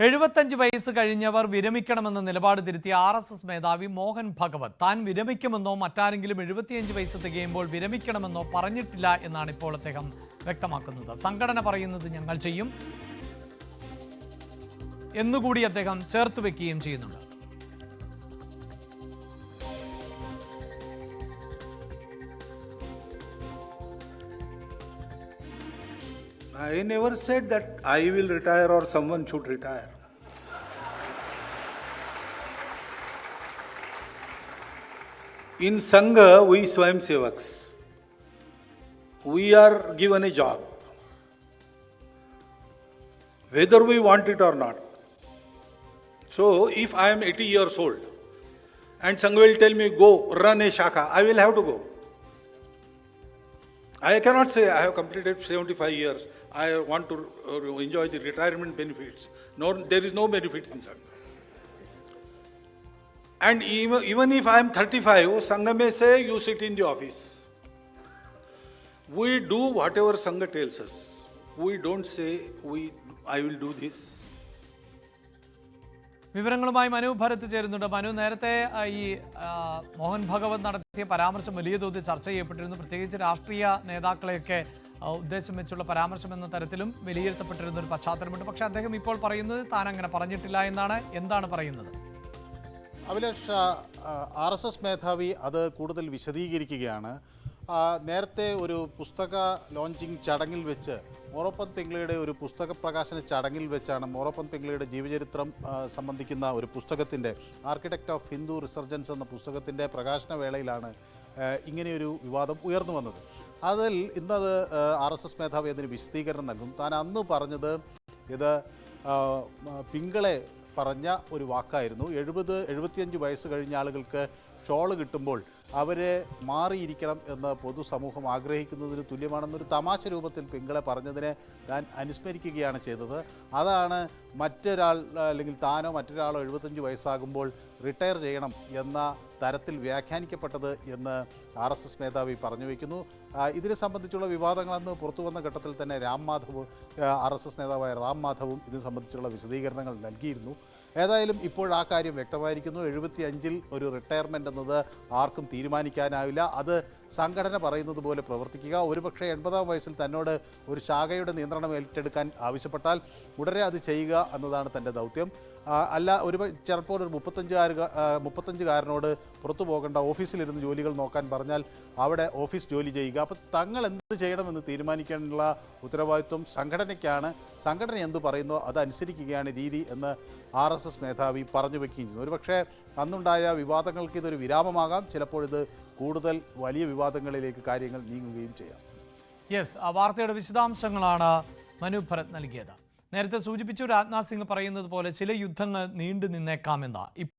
75 വയസ്സ് കഴിഞ്ഞവർ വിരമിക്കണമെന്ന നിലപാട് തിരുത്തിയ ആർഎസ്എസ് മേധാവി മോഹൻ ഭഗവത് താൻ വിരമിക്കുമെന്നോ മറ്റാരെങ്കിലും 75 വയസ്സ് തികയുമ്പോൾ വിരമിക്കണമെന്നോ പറഞ്ഞിട്ടില്ല എന്നാണ് ഇപ്പോൾ അദ്ദേഹം വ്യക്തമാക്കുന്നത്. സംഘടന പറയുന്നത് ഞങ്ങൾ ചെയ്യും എന്നുകൂടി അദ്ദേഹം ചേർത്ത് വെക്കുകയും ചെയ്യുന്നുണ്ട്. I never said that I will retire or someone should retire. In Sangha, we Swayamsevaks, we are given a job, whether we want it or not. So, if I am 80 years old and Sangha will tell me, go run a shaka, I will have to go. I cannot say I have completed 75 years. I want to enjoy the retirement benefits. No, there is no benefit in Sangha. And even if I am 35, Sangha may say, you sit in the office. We do whatever Sangha tells us. We don't say, I will do this. വിവരങ്ങളുമായി മനു ഭരത് ചേരുന്നുണ്ട്. മനു, നേരത്തെ ഈ മോഹൻ ഭഗവത് നടത്തിയ പരാമർശം വലിയ തോതിൽ ചർച്ച ചെയ്യപ്പെട്ടിരുന്നു. പ്രത്യേകിച്ച് രാഷ്ട്രീയ നേതാക്കളെയൊക്കെ ഉദ്ദേശം വെച്ചുള്ള പരാമർശം എന്ന തരത്തിലും വിലയിരുത്തപ്പെട്ടിരുന്ന ഒരു പശ്ചാത്തലമുണ്ട്. പക്ഷേ അദ്ദേഹം ഇപ്പോൾ പറയുന്നത് താൻ അങ്ങനെ പറഞ്ഞിട്ടില്ല എന്നാണ്. എന്താണ് പറയുന്നത്? അഭിലാഷ്, RSS മേധാവി അത് കൂടുതൽ വിശദീകരിക്കുകയാണ്. നേരത്തെ ഒരു പുസ്തക ലോഞ്ചിങ് ചടങ്ങിൽ വെച്ച് മോറോപ്പന്ത് പിംഗ്ലയുടെ ഒരു പുസ്തക പ്രകാശന ചടങ്ങിൽ വെച്ചാണ് മോറോപ്പന്ത് പിംഗ്ലയുടെ ജീവചരിത്രം സംബന്ധിക്കുന്ന ഒരു പുസ്തകത്തിൻ്റെ ആർക്കിടെക്റ്റ് ഓഫ് ഹിന്ദു റിസർജൻസ് എന്ന പുസ്തകത്തിൻ്റെ പ്രകാശന വേളയിലാണ് ഇങ്ങനെയൊരു വിവാദം ഉയർന്നു വന്നത്. അതിൽ ഇന്നത് RSS മേധാവി അതിന് വിശദീകരണം നൽകും. താൻ അന്ന് പറഞ്ഞത് ഇത് പിംഗളെ പറഞ്ഞ ഒരു വാക്കായിരുന്നു. 75 വയസ്സ് കഴിഞ്ഞ ആളുകൾക്ക് ഷോള് കിട്ടുമ്പോൾ അവരെ മാറിയിരിക്കണം എന്ന് പൊതുസമൂഹം ആഗ്രഹിക്കുന്നതിന് തുല്യമാണെന്നൊരു തമാശ രൂപത്തിൽ പിംഗളെ പറഞ്ഞതിനെ താൻ അനുസ്മരിക്കുകയാണ് ചെയ്തത്. അതാണ് മറ്റൊരാൾ അല്ലെങ്കിൽ താനോ മറ്റൊരാളോ 75 വയസ്സാകുമ്പോൾ റിട്ടയർ ചെയ്യണം എന്ന തരത്തിൽ വ്യാഖ്യാനിക്കപ്പെട്ടത് എന്ന് RSS മേധാവി പറഞ്ഞു വയ്ക്കുന്നു. ഇതിനെ സംബന്ധിച്ചുള്ള വിവാദങ്ങളെന്ന് പുറത്തു വന്ന ഘട്ടത്തിൽ തന്നെ RSS നേതാവായ റാം മാധവും ഇതിനെ സംബന്ധിച്ചുള്ള വിശദീകരണങ്ങൾ നൽകിയിരുന്നു. ഏതായാലും ഇപ്പോൾ ആ കാര്യം വ്യക്തമായിരിക്കുന്നു. 75-ൽ ഒരു റിട്ടയർമെൻ്റ് എന്നത് ആർക്കും തീരുമാനിക്കാനാവില്ല. അത് സംഘടന പറയുന്നത് പോലെ പ്രവർത്തിക്കുക. ഒരുപക്ഷെ 80-ാം വയസ്സിൽ തന്നോട് ഒരു ശാഖയുടെ നിയന്ത്രണം ഏറ്റെടുക്കാൻ ആവശ്യപ്പെട്ടാൽ ഉടനെ അത് ചെയ്യുക എന്നതാണ് തൻ്റെ ദൗത്യം. അല്ല, ചിലപ്പോൾ ഒരു 35-കാരനോട് പുറത്തു പോകേണ്ട, ഓഫീസിലിരുന്ന് ജോലികൾ നോക്കാൻ പറഞ്ഞാൽ അവിടെ ഓഫീസ് ജോലി ചെയ്യുക. അപ്പോൾ തങ്ങൾ എന്ത് ചെയ്യണമെന്ന് തീരുമാനിക്കാനുള്ള ഉത്തരവാദിത്വം സംഘടനയ്ക്കാണ്. സംഘടന എന്ത് പറയുന്നോ അതനുസരിക്കുകയാണ് രീതി എന്ന് RSS മേധാവി പറഞ്ഞു വയ്ക്കുകയും ചെയ്യുന്നു. ഒരുപക്ഷെ അന്നുണ്ടായ വിവാദങ്ങൾക്ക് ഇതൊരു വിരാമമാകാം. ചിലപ്പോൾ ഇത് കൂടുതൽ വലിയ വിവാദങ്ങളിലേക്ക് കാര്യങ്ങൾ നീങ്ങുകയും ചെയ്യാം. യെസ്, ആ വാർത്തയുടെ വിശദാംശങ്ങളാണ് മനു ഭരത് നൽകിയത്. നേരത്തെ സൂചിപ്പിച്ചു രാജ്നാഥ് സിംഗ് പറയുന്നത് പോലെ ചില യുദ്ധങ്ങൾ നീണ്ടു നിന്നേക്കാമെന്ന